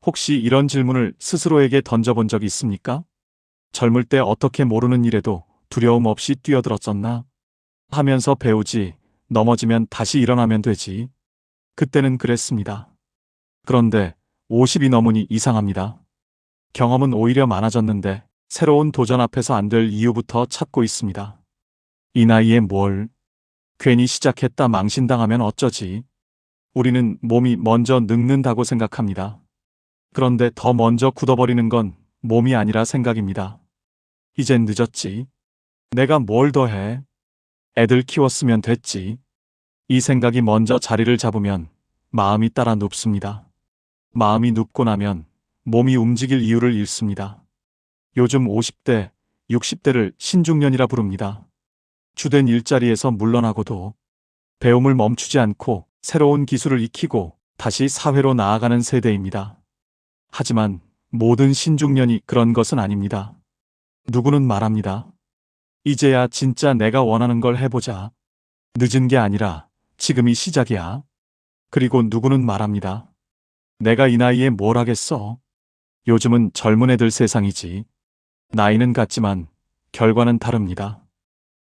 혹시 이런 질문을 스스로에게 던져본 적 있습니까? 젊을 때 어떻게 모르는 일에도 두려움 없이 뛰어들었었나? 하면서 배우지, 넘어지면 다시 일어나면 되지. 그때는 그랬습니다. 그런데 50이 넘으니 이상합니다. 경험은 오히려 많아졌는데 새로운 도전 앞에서 안 될 이유부터 찾고 있습니다. 이 나이에 뭘? 괜히 시작했다 망신당하면 어쩌지? 우리는 몸이 먼저 늙는다고 생각합니다. 그런데 더 먼저 굳어버리는 건 몸이 아니라 생각입니다. 이젠 늦었지. 내가 뭘 더 해? 애들 키웠으면 됐지. 이 생각이 먼저 자리를 잡으면 마음이 따라 눕습니다. 마음이 눕고 나면 몸이 움직일 이유를 잃습니다. 요즘 50대, 60대를 신중년이라 부릅니다. 주된 일자리에서 물러나고도 배움을 멈추지 않고 새로운 기술을 익히고 다시 사회로 나아가는 세대입니다. 하지만 모든 신중년이 그런 것은 아닙니다. 누구는 말합니다. 이제야 진짜 내가 원하는 걸 해보자. 늦은 게 아니라 지금이 시작이야. 그리고 누구는 말합니다. 내가 이 나이에 뭘 하겠어? 요즘은 젊은 애들 세상이지. 나이는 같지만 결과는 다릅니다.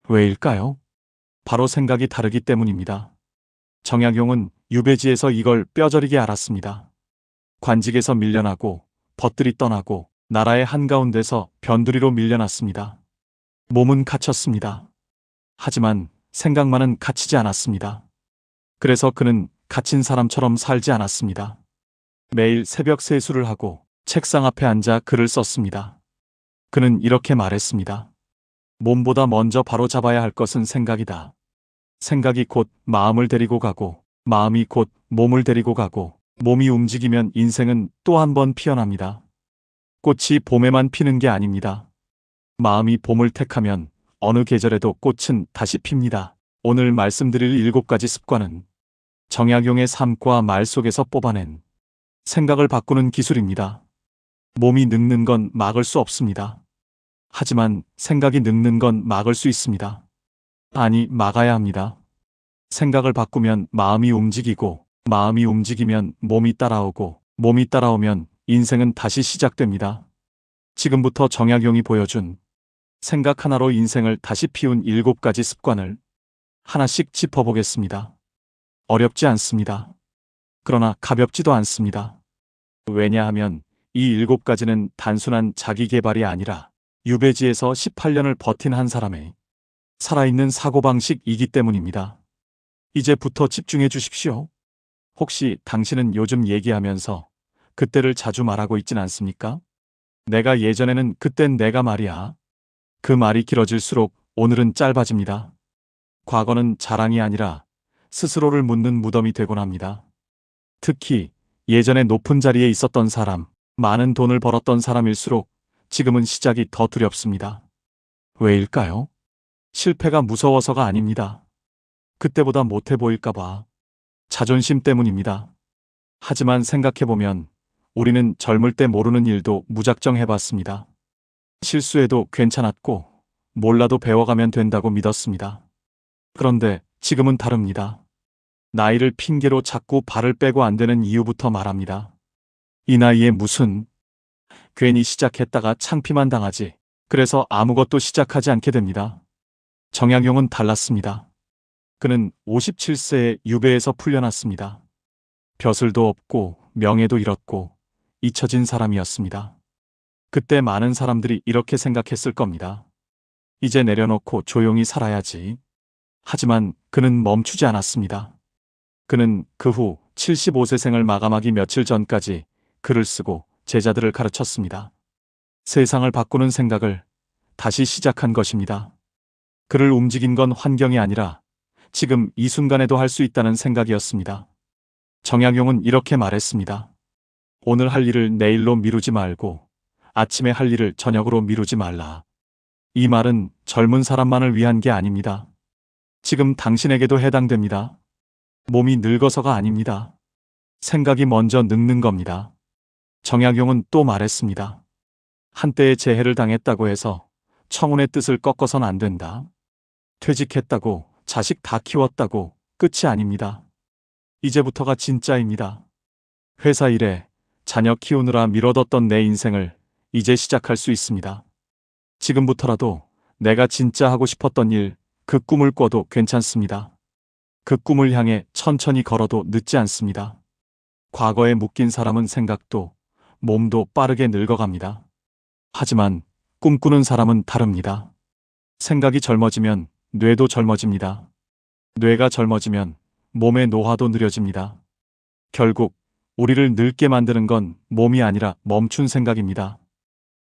왜일까요? 바로 생각이 다르기 때문입니다. 정약용은 유배지에서 이걸 뼈저리게 알았습니다. 관직에서 밀려나고 벗들이 떠나고 나라의 한가운데서 변두리로 밀려났습니다. 몸은 갇혔습니다. 하지만 생각만은 갇히지 않았습니다. 그래서 그는 갇힌 사람처럼 살지 않았습니다. 매일 새벽 세수를 하고 책상 앞에 앉아 글을 썼습니다. 그는 이렇게 말했습니다. 몸보다 먼저 바로 잡아야 할 것은 생각이다. 생각이 곧 마음을 데리고 가고 마음이 곧 몸을 데리고 가고 몸이 움직이면 인생은 또 한 번 피어납니다. 꽃이 봄에만 피는 게 아닙니다. 마음이 봄을 택하면 어느 계절에도 꽃은 다시 핍니다. 오늘 말씀드릴 7가지 습관은 정약용의 삶과 말 속에서 뽑아낸 생각을 바꾸는 기술입니다. 몸이 늙는 건 막을 수 없습니다. 하지만 생각이 늙는 건 막을 수 있습니다. 아니, 막아야 합니다. 생각을 바꾸면 마음이 움직이고 마음이 움직이면 몸이 따라오고 몸이 따라오면 인생은 다시 시작됩니다. 지금부터 정약용이 보여준 생각 하나로 인생을 다시 피운 7가지 습관을 하나씩 짚어보겠습니다. 어렵지 않습니다. 그러나 가볍지도 않습니다. 왜냐하면 이 7가지는 단순한 자기 개발이 아니라 유배지에서 18년을 버틴 한 사람의 살아있는 사고방식이기 때문입니다. 이제부터 집중해 주십시오. 혹시 당신은 요즘 얘기하면서 그때를 자주 말하고 있진 않습니까? 내가 예전에는 그땐 내가 말이야. 그 말이 길어질수록 오늘은 짧아집니다. 과거는 자랑이 아니라 스스로를 묻는 무덤이 되곤 합니다. 특히 예전에 높은 자리에 있었던 사람, 많은 돈을 벌었던 사람일수록 지금은 시작이 더 두렵습니다. 왜일까요? 실패가 무서워서가 아닙니다. 그때보다 못해 보일까봐. 자존심 때문입니다. 하지만 생각해보면 우리는 젊을 때 모르는 일도 무작정 해봤습니다. 실수해도 괜찮았고 몰라도 배워가면 된다고 믿었습니다. 그런데 지금은 다릅니다. 나이를 핑계로 자꾸 발을 빼고 안 되는 이유부터 말합니다. 이 나이에 무슨 괜히 시작했다가 창피만 당하지. 그래서 아무것도 시작하지 않게 됩니다. 정약용은 달랐습니다. 그는 57세에 유배에서 풀려났습니다. 벼슬도 없고 명예도 잃었고 잊혀진 사람이었습니다. 그때 많은 사람들이 이렇게 생각했을 겁니다. 이제 내려놓고 조용히 살아야지. 하지만 그는 멈추지 않았습니다. 그는 그 후 75세 생을 마감하기 며칠 전까지 글을 쓰고 제자들을 가르쳤습니다. 세상을 바꾸는 생각을 다시 시작한 것입니다. 그를 움직인 건 환경이 아니라 지금 이 순간에도 할 수 있다는 생각이었습니다. 정약용은 이렇게 말했습니다. 오늘 할 일을 내일로 미루지 말고 아침에 할 일을 저녁으로 미루지 말라. 이 말은 젊은 사람만을 위한 게 아닙니다. 지금 당신에게도 해당됩니다. 몸이 늙어서가 아닙니다. 생각이 먼저 늙는 겁니다. 정약용은 또 말했습니다. 한때의 재해를 당했다고 해서 청운의 뜻을 꺾어선 안 된다. 퇴직했다고 자식 다 키웠다고 끝이 아닙니다. 이제부터가 진짜입니다. 회사 일에 자녀 키우느라 미뤄뒀던 내 인생을 이제 시작할 수 있습니다. 지금부터라도 내가 진짜 하고 싶었던 일, 그 꿈을 꿔도 괜찮습니다. 그 꿈을 향해 천천히 걸어도 늦지 않습니다. 과거에 묶인 사람은 생각도, 몸도 빠르게 늙어갑니다. 하지만 꿈꾸는 사람은 다릅니다. 생각이 젊어지면 뇌도 젊어집니다. 뇌가 젊어지면 몸의 노화도 느려집니다. 결국 우리를 늙게 만드는 건 몸이 아니라 멈춘 생각입니다.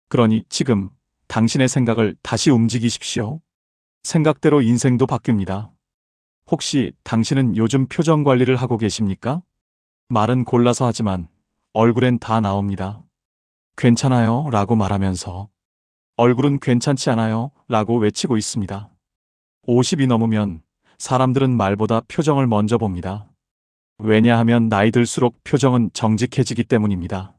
그러니 지금 당신의 생각을 다시 움직이십시오. 생각대로 인생도 바뀝니다. 혹시 당신은 요즘 표정 관리를 하고 계십니까? 말은 골라서 하지만 얼굴엔 다 나옵니다. 괜찮아요 라고 말하면서 얼굴은 괜찮지 않아요 라고 외치고 있습니다. 50이 넘으면 사람들은 말보다 표정을 먼저 봅니다. 왜냐하면 나이 들수록 표정은 정직해지기 때문입니다.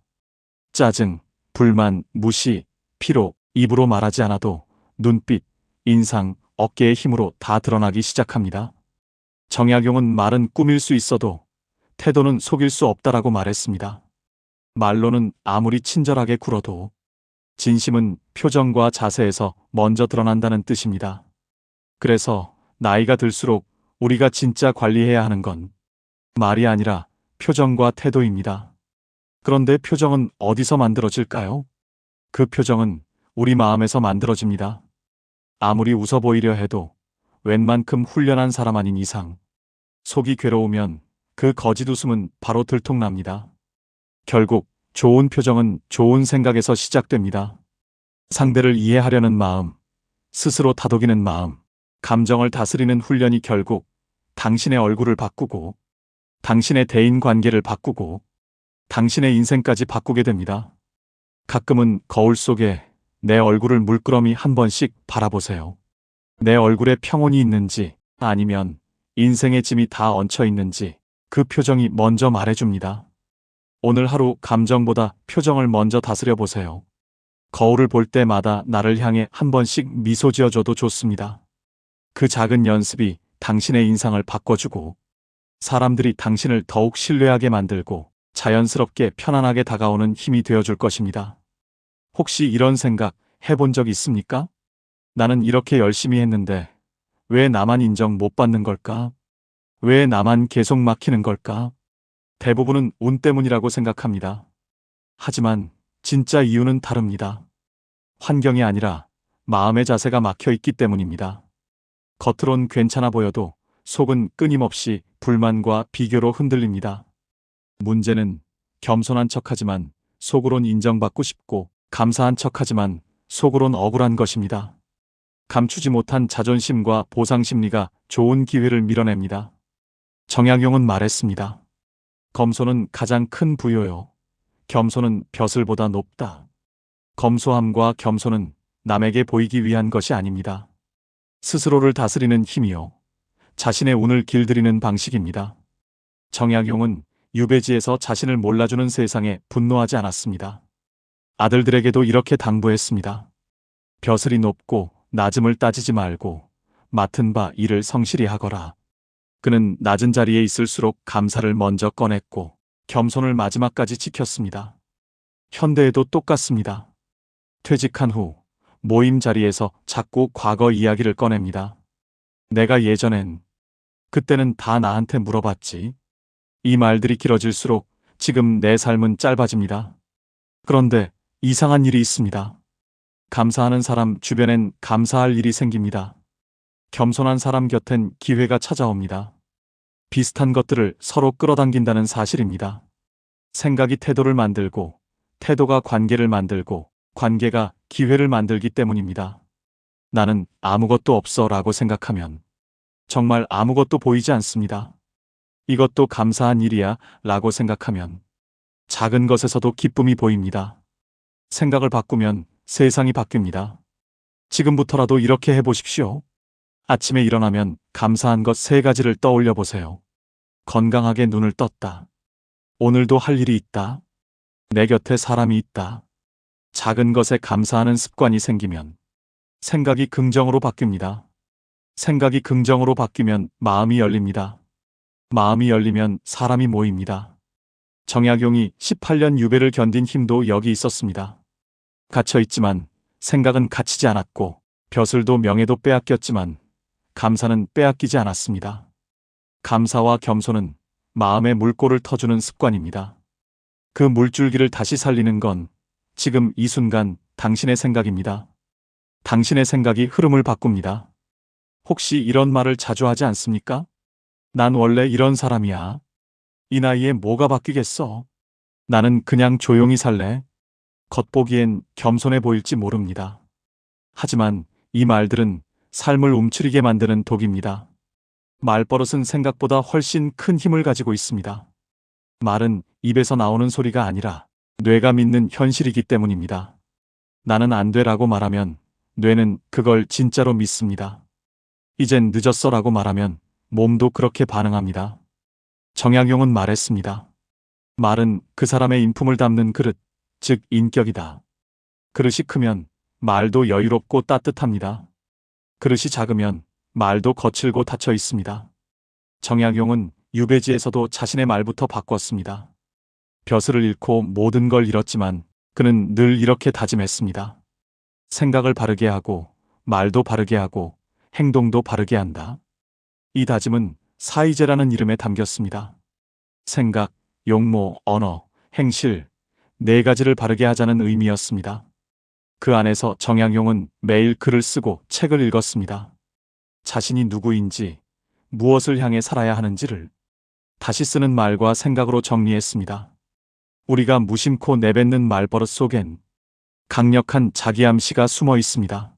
짜증, 불만, 무시, 피로, 입으로 말하지 않아도 눈빛, 인상, 어깨의 힘으로 다 드러나기 시작합니다. 정약용은 말은 꾸밀 수 있어도 태도는 속일 수 없다라고 말했습니다. 말로는 아무리 친절하게 굴어도 진심은 표정과 자세에서 먼저 드러난다는 뜻입니다. 그래서 나이가 들수록 우리가 진짜 관리해야 하는 건 말이 아니라 표정과 태도입니다. 그런데 표정은 어디서 만들어질까요? 그 표정은 우리 마음에서 만들어집니다. 아무리 웃어 보이려 해도 웬만큼 훈련한 사람 아닌 이상 속이 괴로우면 그 거짓 웃음은 바로 들통납니다. 결국 좋은 표정은 좋은 생각에서 시작됩니다. 상대를 이해하려는 마음, 스스로 다독이는 마음, 감정을 다스리는 훈련이 결국 당신의 얼굴을 바꾸고 당신의 대인 관계를 바꾸고 당신의 인생까지 바꾸게 됩니다. 가끔은 거울 속에 내 얼굴을 물끄러미 한 번씩 바라보세요. 내 얼굴에 평온이 있는지 아니면 인생의 짐이 다 얹혀 있는지 그 표정이 먼저 말해줍니다. 오늘 하루 감정보다 표정을 먼저 다스려 보세요. 거울을 볼 때마다 나를 향해 한 번씩 미소 지어줘도 좋습니다. 그 작은 연습이 당신의 인상을 바꿔주고 사람들이 당신을 더욱 신뢰하게 만들고 자연스럽게 편안하게 다가오는 힘이 되어줄 것입니다. 혹시 이런 생각 해본 적 있습니까? 나는 이렇게 열심히 했는데 왜 나만 인정 못 받는 걸까? 왜 나만 계속 막히는 걸까? 대부분은 운 때문이라고 생각합니다. 하지만 진짜 이유는 다릅니다. 환경이 아니라 마음의 자세가 막혀 있기 때문입니다. 겉으론 괜찮아 보여도 속은 끊임없이 불만과 비교로 흔들립니다. 문제는 겸손한 척하지만 속으론 인정받고 싶고 감사한 척하지만 속으론 억울한 것입니다. 감추지 못한 자존심과 보상 심리가 좋은 기회를 밀어냅니다. 정약용은 말했습니다. 검소는 가장 큰 부요요. 겸손은 벼슬보다 높다. 검소함과 겸손은 남에게 보이기 위한 것이 아닙니다. 스스로를 다스리는 힘이요. 자신의 운을 길들이는 방식입니다. 정약용은 유배지에서 자신을 몰라주는 세상에 분노하지 않았습니다. 아들들에게도 이렇게 당부했습니다. 벼슬이 높고 낮음을 따지지 말고 맡은 바 일을 성실히 하거라. 그는 낮은 자리에 있을수록 감사를 먼저 꺼냈고 겸손을 마지막까지 지켰습니다. 현대에도 똑같습니다. 퇴직한 후 모임 자리에서 자꾸 과거 이야기를 꺼냅니다. 내가 예전엔, 그때는 다 나한테 물어봤지. 이 말들이 길어질수록 지금 내 삶은 짧아집니다. 그런데 이상한 일이 있습니다. 감사하는 사람 주변엔 감사할 일이 생깁니다. 겸손한 사람 곁엔 기회가 찾아옵니다. 비슷한 것들을 서로 끌어당긴다는 사실입니다. 생각이 태도를 만들고, 태도가 관계를 만들고, 관계가 기회를 만들기 때문입니다. 나는 아무것도 없어 라고 생각하면 정말 아무것도 보이지 않습니다. 이것도 감사한 일이야 라고 생각하면 작은 것에서도 기쁨이 보입니다. 생각을 바꾸면 세상이 바뀝니다. 지금부터라도 이렇게 해보십시오. 아침에 일어나면 감사한 것 3가지를 떠올려 보세요. 건강하게 눈을 떴다. 오늘도 할 일이 있다. 내 곁에 사람이 있다. 작은 것에 감사하는 습관이 생기면 생각이 긍정으로 바뀝니다. 생각이 긍정으로 바뀌면 마음이 열립니다. 마음이 열리면 사람이 모입니다. 정약용이 18년 유배를 견딘 힘도 여기 있었습니다. 갇혀있지만 생각은 갇히지 않았고 벼슬도 명예도 빼앗겼지만 감사는 빼앗기지 않았습니다. 감사와 겸손은 마음의 물꼬를 터주는 습관입니다. 그 물줄기를 다시 살리는 건 지금 이 순간 당신의 생각입니다. 당신의 생각이 흐름을 바꿉니다. 혹시 이런 말을 자주 하지 않습니까? 난 원래 이런 사람이야. 이 나이에 뭐가 바뀌겠어? 나는 그냥 조용히 살래. 겉보기엔 겸손해 보일지 모릅니다. 하지만 이 말들은 삶을 움츠리게 만드는 독입니다. 말버릇은 생각보다 훨씬 큰 힘을 가지고 있습니다. 말은 입에서 나오는 소리가 아니라 뇌가 믿는 현실이기 때문입니다. 나는 안 돼라고 말하면 뇌는 그걸 진짜로 믿습니다. 이젠 늦었어라고 말하면 몸도 그렇게 반응합니다. 정약용은 말했습니다. 말은 그 사람의 인품을 담는 그릇, 즉 인격이다. 그릇이 크면 말도 여유롭고 따뜻합니다. 그릇이 작으면 말도 거칠고 닫혀 있습니다. 정약용은 유배지에서도 자신의 말부터 바꿨습니다. 벼슬을 잃고 모든 걸 잃었지만 그는 늘 이렇게 다짐했습니다. 생각을 바르게 하고 말도 바르게 하고 행동도 바르게 한다. 이 다짐은 사이제라는 이름에 담겼습니다. 생각, 용모, 언어, 행실 네 가지를 바르게 하자는 의미였습니다. 그 안에서 정약용은 매일 글을 쓰고 책을 읽었습니다. 자신이 누구인지, 무엇을 향해 살아야 하는지를 다시 쓰는 말과 생각으로 정리했습니다. 우리가 무심코 내뱉는 말버릇 속엔 강력한 자기암시가 숨어 있습니다.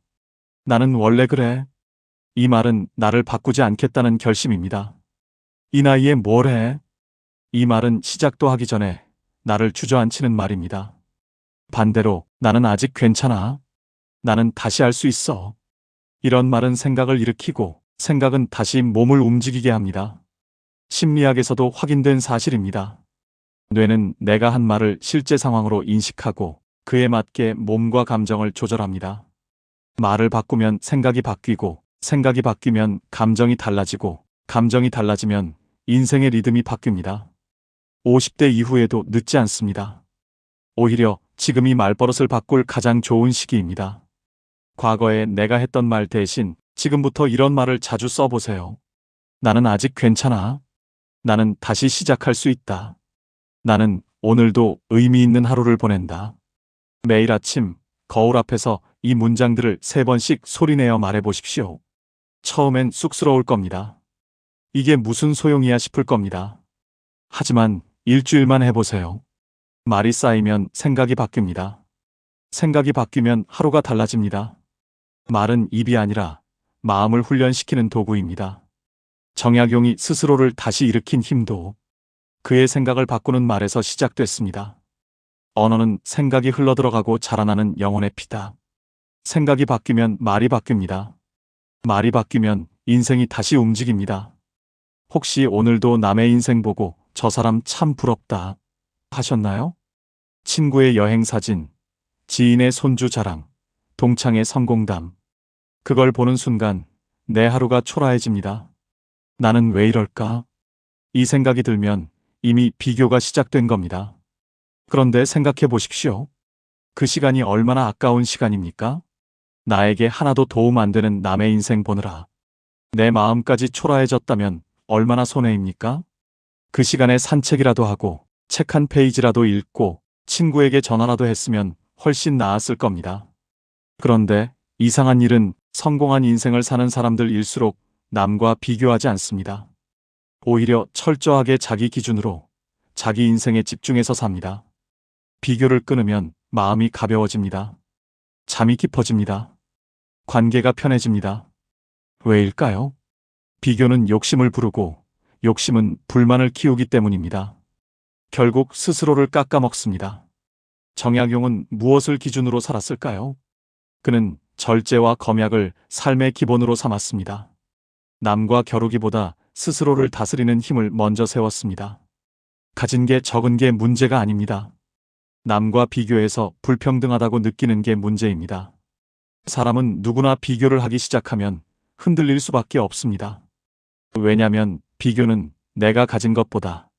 나는 원래 그래. 이 말은 나를 바꾸지 않겠다는 결심입니다. 이 나이에 뭘 해? 이 말은 시작도 하기 전에 나를 주저앉히는 말입니다. 반대로 나는 아직 괜찮아. 나는 다시 할 수 있어. 이런 말은 생각을 일으키고 생각은 다시 몸을 움직이게 합니다. 심리학에서도 확인된 사실입니다. 뇌는 내가 한 말을 실제 상황으로 인식하고 그에 맞게 몸과 감정을 조절합니다. 말을 바꾸면 생각이 바뀌고 생각이 바뀌면 감정이 달라지고 감정이 달라지면 인생의 리듬이 바뀝니다. 50대 이후에도 늦지 않습니다. 오히려 지금이 말버릇을 바꿀 가장 좋은 시기입니다. 과거에 내가 했던 말 대신 지금부터 이런 말을 자주 써보세요. 나는 아직 괜찮아. 나는 다시 시작할 수 있다. 나는 오늘도 의미 있는 하루를 보낸다. 매일 아침 거울 앞에서 이 문장들을 3번씩 소리내어 말해보십시오. 처음엔 쑥스러울 겁니다. 이게 무슨 소용이야 싶을 겁니다. 하지만 일주일만 해보세요. 말이 쌓이면 생각이 바뀝니다. 생각이 바뀌면 하루가 달라집니다. 말은 입이 아니라 마음을 훈련시키는 도구입니다. 정약용이 스스로를 다시 일으킨 힘도 그의 생각을 바꾸는 말에서 시작됐습니다. 언어는 생각이 흘러들어가고 자라나는 영혼의 피다. 생각이 바뀌면 말이 바뀝니다. 말이 바뀌면 인생이 다시 움직입니다. 혹시 오늘도 남의 인생 보고 저 사람 참 부럽다 하셨나요? 친구의 여행 사진, 지인의 손주 자랑, 동창의 성공담. 그걸 보는 순간 내 하루가 초라해집니다. 나는 왜 이럴까? 이 생각이 들면 이미 비교가 시작된 겁니다. 그런데 생각해 보십시오. 그 시간이 얼마나 아까운 시간입니까? 나에게 하나도 도움 안 되는 남의 인생 보느라 내 마음까지 초라해졌다면 얼마나 손해입니까? 그 시간에 산책이라도 하고 책 한 페이지라도 읽고 친구에게 전화라도 했으면 훨씬 나았을 겁니다. 그런데 이상한 일은 성공한 인생을 사는 사람들일수록 남과 비교하지 않습니다. 오히려 철저하게 자기 기준으로 자기 인생에 집중해서 삽니다. 비교를 끊으면 마음이 가벼워집니다. 잠이 깊어집니다. 관계가 편해집니다. 왜일까요? 비교는 욕심을 부르고 욕심은 불만을 키우기 때문입니다. 결국 스스로를 깎아먹습니다. 정약용은 무엇을 기준으로 살았을까요? 그는 절제와 검약을 삶의 기본으로 삼았습니다. 남과 겨루기보다 스스로를 다스리는 힘을 먼저 세웠습니다. 가진 게 적은 게 문제가 아닙니다. 남과 비교해서 불평등하다고 느끼는 게 문제입니다. 사람은 누구나 비교를 하기 시작하면 흔들릴 수밖에 없습니다. 왜냐하면 비교는 내가 가진 것보다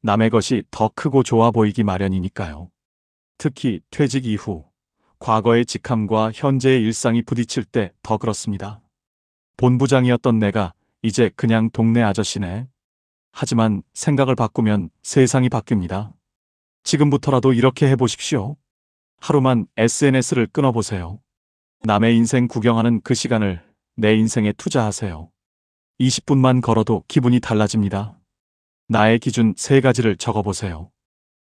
남의 것이 더 크고 좋아 보이기 마련이니까요. 특히 퇴직 이후 과거의 직함과 현재의 일상이 부딪힐 때 더 그렇습니다. 본부장이었던 내가 이제 그냥 동네 아저씨네. 하지만 생각을 바꾸면 세상이 바뀝니다. 지금부터라도 이렇게 해보십시오. 하루만 SNS를 끊어보세요. 남의 인생 구경하는 그 시간을 내 인생에 투자하세요. 20분만 걸어도 기분이 달라집니다. 나의 기준 3가지를 적어보세요.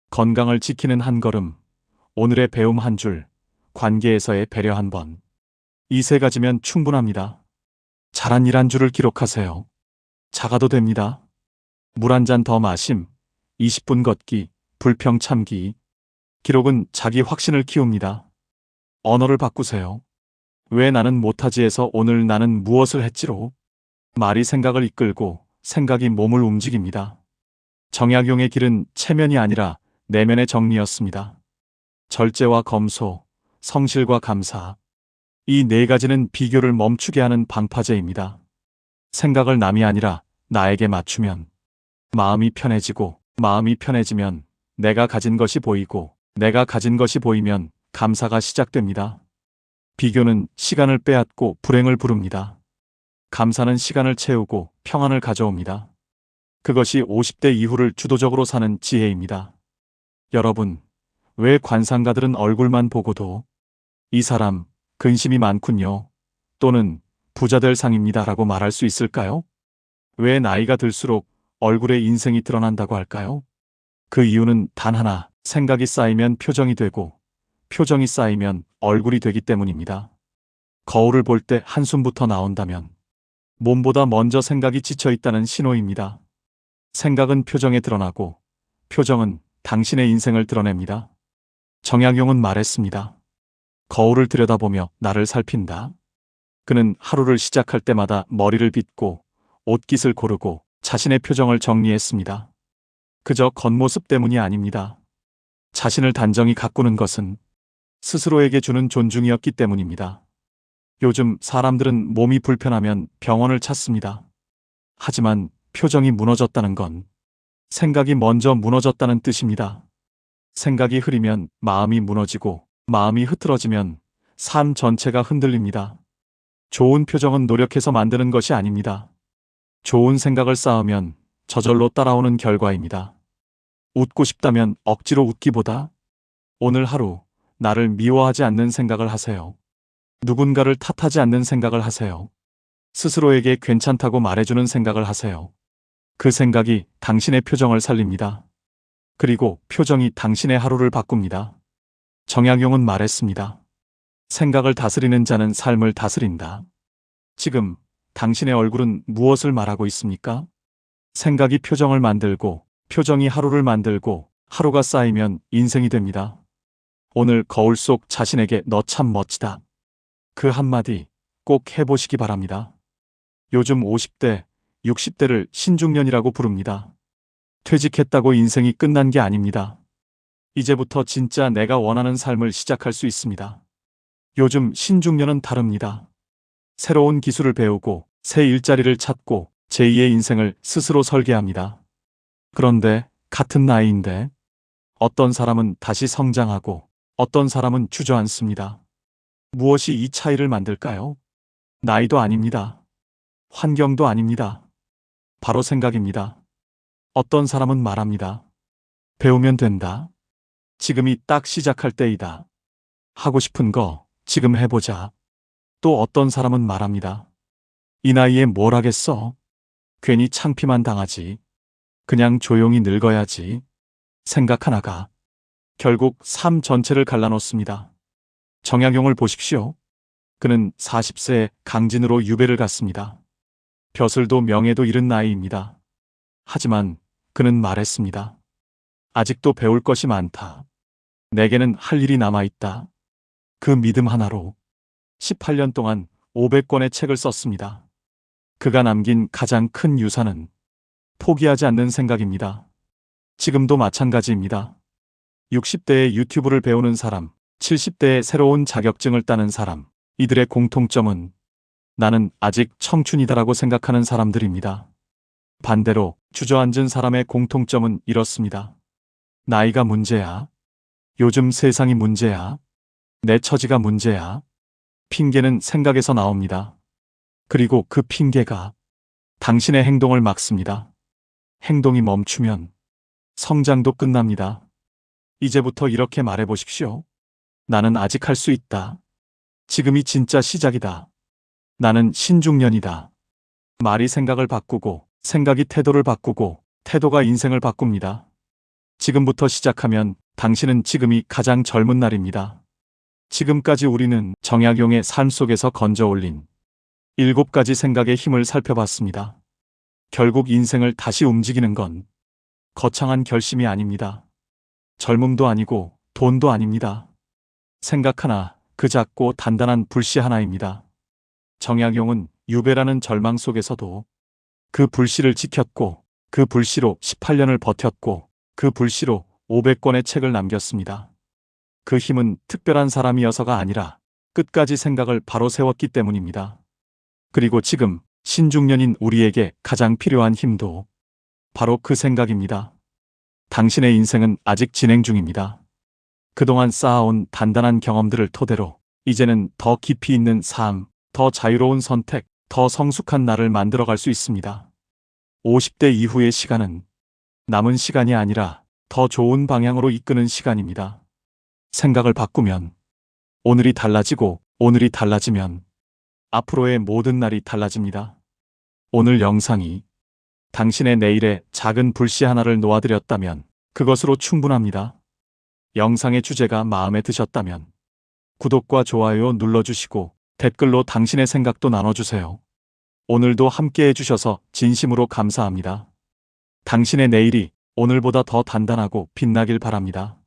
건강을 지키는 한 걸음, 오늘의 배움 한 줄, 관계에서의 배려 한 번. 이 3가지면 충분합니다. 잘한 일 한 줄을 기록하세요. 작아도 됩니다. 물 한 잔 더 마심, 20분 걷기, 불평 참기. 기록은 자기 확신을 키웁니다. 언어를 바꾸세요. 왜 나는 못하지에서 오늘 나는 무엇을 했지로. 말이 생각을 이끌고 생각이 몸을 움직입니다. 정약용의 길은 체면이 아니라 내면의 정리였습니다. 절제와 검소, 성실과 감사. 이 4가지는 비교를 멈추게 하는 방파제입니다. 생각을 남이 아니라 나에게 맞추면 마음이 편해지고, 마음이 편해지면 내가 가진 것이 보이고, 내가 가진 것이 보이면 감사가 시작됩니다. 비교는 시간을 빼앗고 불행을 부릅니다. 감사는 시간을 채우고 평안을 가져옵니다. 그것이 50대 이후를 주도적으로 사는 지혜입니다. 여러분, 왜 관상가들은 얼굴만 보고도 이 사람 근심이 많군요. 또는 부자 될 상입니다 라고 말할 수 있을까요? 왜 나이가 들수록 얼굴에 인생이 드러난다고 할까요? 그 이유는 단 하나, 생각이 쌓이면 표정이 되고 표정이 쌓이면 얼굴이 되기 때문입니다. 거울을 볼 때 한숨부터 나온다면 몸보다 먼저 생각이 지쳐 있다는 신호입니다. 생각은 표정에 드러나고 표정은 당신의 인생을 드러냅니다. 정약용은 말했습니다. 거울을 들여다보며 나를 살핀다. 그는 하루를 시작할 때마다 머리를 빗고 옷깃을 고르고 자신의 표정을 정리했습니다. 그저 겉모습 때문이 아닙니다. 자신을 단정히 가꾸는 것은 스스로에게 주는 존중이었기 때문입니다. 요즘 사람들은 몸이 불편하면 병원을 찾습니다. 하지만 표정이 무너졌다는 건 생각이 먼저 무너졌다는 뜻입니다. 생각이 흐리면 마음이 무너지고 마음이 흐트러지면 삶 전체가 흔들립니다. 좋은 표정은 노력해서 만드는 것이 아닙니다. 좋은 생각을 쌓으면 저절로 따라오는 결과입니다. 웃고 싶다면 억지로 웃기보다 오늘 하루 나를 미워하지 않는 생각을 하세요. 누군가를 탓하지 않는 생각을 하세요. 스스로에게 괜찮다고 말해주는 생각을 하세요. 그 생각이 당신의 표정을 살립니다. 그리고 표정이 당신의 하루를 바꿉니다. 정약용은 말했습니다. 생각을 다스리는 자는 삶을 다스린다. 지금 당신의 얼굴은 무엇을 말하고 있습니까? 생각이 표정을 만들고 표정이 하루를 만들고 하루가 쌓이면 인생이 됩니다. 오늘 거울 속 자신에게 너 참 멋지다. 그 한마디 꼭 해보시기 바랍니다. 요즘 50대, 60대를 신중년이라고 부릅니다. 퇴직했다고 인생이 끝난 게 아닙니다. 이제부터 진짜 내가 원하는 삶을 시작할 수 있습니다. 요즘 신중년은 다릅니다. 새로운 기술을 배우고 새 일자리를 찾고 제2의 인생을 스스로 설계합니다. 그런데 같은 나이인데 어떤 사람은 다시 성장하고 어떤 사람은 주저앉습니다. 무엇이 이 차이를 만들까요? 나이도 아닙니다. 환경도 아닙니다. 바로 생각입니다. 어떤 사람은 말합니다. 배우면 된다. 지금이 딱 시작할 때이다. 하고 싶은 거 지금 해보자. 또 어떤 사람은 말합니다. 이 나이에 뭘 하겠어? 괜히 창피만 당하지. 그냥 조용히 늙어야지. 생각 하나가 결국 삶 전체를 갈라놓습니다. 정약용을 보십시오. 그는 40세에 강진으로 유배를 갔습니다. 벼슬도 명예도 잃은 나이입니다. 하지만 그는 말했습니다. 아직도 배울 것이 많다. 내게는 할 일이 남아있다. 그 믿음 하나로 18년 동안 500권의 책을 썼습니다. 그가 남긴 가장 큰 유산은 포기하지 않는 생각입니다. 지금도 마찬가지입니다. 60대에 유튜브를 배우는 사람, 70대에 새로운 자격증을 따는 사람, 이들의 공통점은 나는 아직 청춘이다라고 생각하는 사람들입니다. 반대로 주저앉은 사람의 공통점은 이렇습니다. 나이가 문제야. 요즘 세상이 문제야. 내 처지가 문제야. 핑계는 생각에서 나옵니다. 그리고 그 핑계가 당신의 행동을 막습니다. 행동이 멈추면 성장도 끝납니다. 이제부터 이렇게 말해보십시오. 나는 아직 할 수 있다. 지금이 진짜 시작이다. 나는 신중년이다. 말이 생각을 바꾸고, 생각이 태도를 바꾸고, 태도가 인생을 바꿉니다. 지금부터 시작하면 당신은 지금이 가장 젊은 날입니다. 지금까지 우리는 정약용의 삶 속에서 건져 올린 7가지 생각의 힘을 살펴봤습니다. 결국 인생을 다시 움직이는 건 거창한 결심이 아닙니다. 젊음도 아니고 돈도 아닙니다. 생각 하나, 그 작고 단단한 불씨 하나입니다. 정약용은 유배라는 절망 속에서도 그 불씨를 지켰고, 그 불씨로 18년을 버텼고, 그 불씨로 500권의 책을 남겼습니다. 그 힘은 특별한 사람이어서가 아니라 끝까지 생각을 바로 세웠기 때문입니다. 그리고 지금 신중년인 우리에게 가장 필요한 힘도 바로 그 생각입니다. 당신의 인생은 아직 진행 중입니다. 그동안 쌓아온 단단한 경험들을 토대로 이제는 더 깊이 있는 삶, 더 자유로운 선택, 더 성숙한 나를 만들어갈 수 있습니다. 50대 이후의 시간은 남은 시간이 아니라 더 좋은 방향으로 이끄는 시간입니다. 생각을 바꾸면 오늘이 달라지고, 오늘이 달라지면 앞으로의 모든 날이 달라집니다. 오늘 영상이 당신의 내일에 작은 불씨 하나를 놓아드렸다면 그것으로 충분합니다. 영상의 주제가 마음에 드셨다면 구독과 좋아요 눌러주시고 댓글로 당신의 생각도 나눠주세요. 오늘도 함께 해주셔서 진심으로 감사합니다. 당신의 내일이 오늘보다 더 단단하고 빛나길 바랍니다.